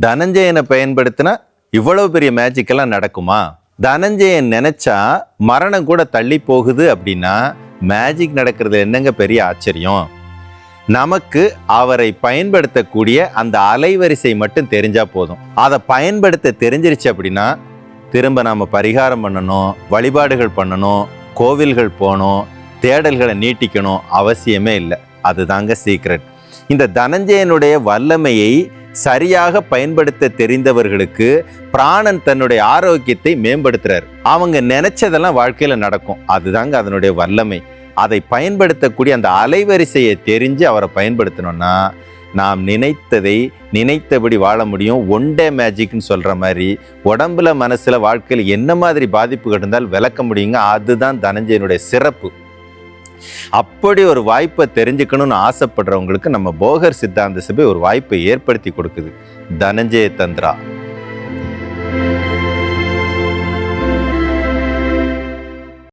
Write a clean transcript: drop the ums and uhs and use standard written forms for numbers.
தனஞ்சயனை பயன்படுத்தினா இவ்வளவு பெரிய மேஜிக்கெல்லாம் நடக்குமா? தனஞ்சயன் நினைச்சா மரணம் கூட தள்ளி போகுது அப்படின்னா மேஜிக் நடக்கிறது என்னங்க பெரிய ஆச்சரியம்? நமக்கு அவரை பயன்படுத்தக்கூடிய அந்த அலைவரிசை மட்டும் தெரிஞ்சா போதும். அதை பயன்படுத்த தெரிஞ்சிருச்சு அப்படின்னா திரும்ப நாம பரிகாரம் பண்ணணும், வழிபாடுகள் பண்ணணும், கோவில்கள் போகணும், தேடல்களை நீட்டிக்கணும் அவசியமே இல்லை. அதுதாங்க சீக்ரெட். இந்த தனஞ்சயனுடைய வல்லமையை சரியாக பயன்படுத்த தெரிந்தவர்களுக்கு பிராணன் தன்னுடைய ஆரோக்கியத்தை மேம்படுத்துறாரு. அவங்க நினைச்சதெல்லாம் வாழ்க்கையில நடக்கும். அதுதாங்க அதனுடைய வல்லமை. அதை பயன்படுத்தக்கூடிய அந்த அலைவரிசையை தெரிஞ்சு அவரை பயன்படுத்தணும்னா நாம் நினைத்ததை நினைத்தபடி வாழ முடியும். ஒன் டே மேஜிக்னு சொல்ற மாதிரி உடம்புல மனசுல வாழ்க்கையில் என்ன மாதிரி பாதிப்புகள் இருந்தால் விளக்க முடியுங்க. அதுதான் தனஞ்சயனுடைய சிறப்பு. அப்படி ஒரு வாய்ப்பை தெரிஞ்சுக்கணும்னு ஆசைப்படுறவங்களுக்கு நம்ம போகர் சித்தாந்த சபை ஒரு வாய்ப்பை ஏற்படுத்தி கொடுக்குது. தனஞ்சய தந்திரா.